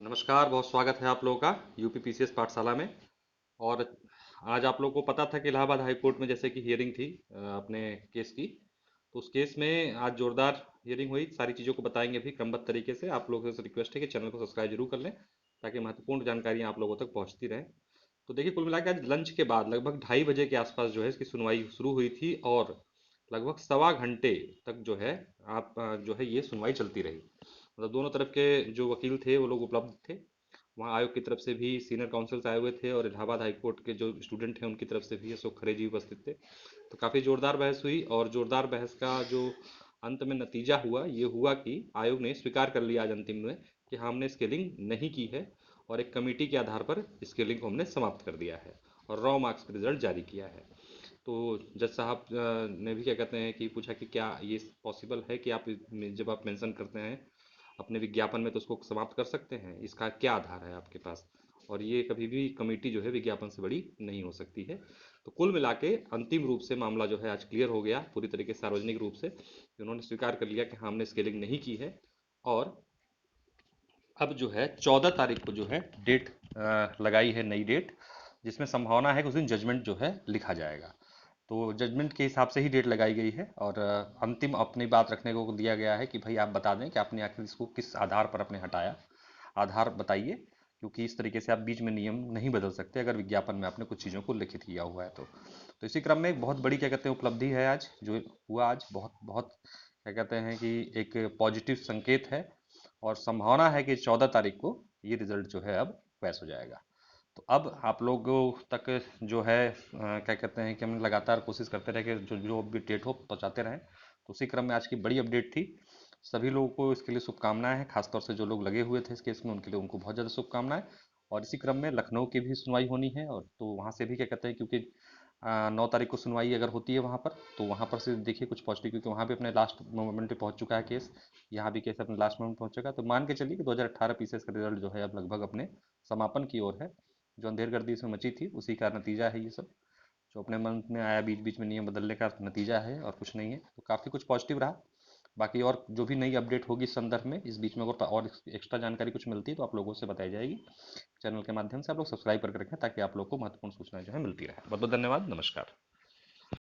नमस्कार, बहुत स्वागत है आप लोगों का यूपी पीसीएस पाठशाला में। और आज आप लोगों को पता था कि इलाहाबाद हाई कोर्ट में जैसे कि हियरिंग थी अपने केस की। तो उस केस में आज जोरदार हियरिंग हुई। सारी चीज़ों को बताएंगे भी क्रमबद्ध तरीके से। आप लोगों से रिक्वेस्ट है कि चैनल को सब्सक्राइब जरूर कर लें ताकि महत्वपूर्ण जानकारियाँ आप लोगों तक पहुँचती रहें। तो देखिए, कुल मिला के आज लंच के बाद लगभग 2:30 बजे के आसपास जो है इसकी सुनवाई शुरू हुई थी और लगभग सवा घंटे तक जो है जो है ये सुनवाई चलती रही। मतलब दोनों तरफ के जो वकील थे वो लोग उपलब्ध थे। वहाँ आयोग की तरफ से भी सीनियर काउंसिल्स आए हुए थे और इलाहाबाद हाई कोर्ट के जो स्टूडेंट हैं उनकी तरफ से भी अशोक खरे जी उपस्थित थे। तो काफ़ी जोरदार बहस हुई और जोरदार बहस का जो अंत में नतीजा हुआ ये हुआ कि आयोग ने स्वीकार कर लिया आज अंतिम में कि हाँ, हमने स्केलिंग नहीं की है और एक कमेटी के आधार पर स्केलिंग को हमने समाप्त कर दिया है और रॉ मार्क्स का रिजल्ट जारी किया है। तो जज साहब ने भी क्या कहते हैं कि पूछा कि क्या ये पॉसिबल है कि आप जब आप मेंशन करते हैं अपने विज्ञापन में तो उसको समाप्त कर सकते हैं, इसका क्या आधार है आपके पास? और ये कभी भी कमेटी जो है विज्ञापन से बड़ी नहीं हो सकती है। तो कुल मिला के अंतिम रूप से मामला जो है आज क्लियर हो गया पूरी तरीके से सार्वजनिक रूप से कि उन्होंने स्वीकार कर लिया कि हाँ, हमने स्केलिंग नहीं की है। और अब जो है 14 तारीख को जो है डेट लगाई है, नई डेट, जिसमें संभावना है कि उस दिन जजमेंट जो है लिखा जाएगा। तो जजमेंट के हिसाब से ही डेट लगाई गई है और अंतिम अपनी बात रखने को दिया गया है कि भाई आप बता दें कि आपने आखिर इसको किस आधार पर आपने हटाया। आधार बताइए, क्योंकि इस तरीके से आप बीच में नियम नहीं बदल सकते अगर विज्ञापन में आपने कुछ चीज़ों को लिखित किया हुआ है तो इसी क्रम में एक बहुत बड़ी क्या कहते हैं उपलब्धि है आज जो हुआ। आज बहुत बहुत क्या कहते हैं कि एक पॉजिटिव संकेत है और संभावना है कि 14 तारीख को ये रिजल्ट जो है अब वैस हो जाएगा। तो अब आप लोगों तक जो है क्या कहते हैं कि हम लगातार कोशिश करते रहे कि जो जो भी डेट हो पहुंचाते रहें। तो उसी क्रम में आज की बड़ी अपडेट थी। सभी लोगों को इसके लिए शुभकामनाएं हैं, खासतौर से जो लोग लगे हुए थे इस केस में उनके लिए उनको बहुत ज़्यादा शुभकामनाएं। और इसी क्रम में लखनऊ की भी सुनवाई होनी है और तो वहाँ से भी क्या कहते हैं क्योंकि 9 तारीख को सुनवाई अगर होती है वहाँ पर तो वहाँ पर से देखिए कुछ पॉजिटिव, क्योंकि वहाँ भी अपने लास्ट मोमेंट पे पहुँच चुका है केस। यहाँ भी केस अपने लास्ट मोमेंट पहुँचेगा तो मान के चलिए कि 2018 पीसीएस का रिजल्ट जो है अब लगभग अपने समापन की ओर है। जो अंधेरगर्दी इसमें मची थी उसी का नतीजा है ये सब। जो अपने मन में आया बीच बीच में नियम बदलने का नतीजा है और कुछ नहीं है। तो काफ़ी कुछ पॉजिटिव रहा। बाकी और जो भी नई अपडेट होगी इस संदर्भ में इस बीच में अगर और एक्स्ट्रा जानकारी कुछ मिलती है तो आप लोगों से बताई जाएगी। चैनल के माध्यम से आप लोग सब्सक्राइब करके रखें ताकि आप लोग को महत्वपूर्ण सूचनाएं जो है मिलती रहे। बहुत बहुत धन्यवाद। नमस्कार।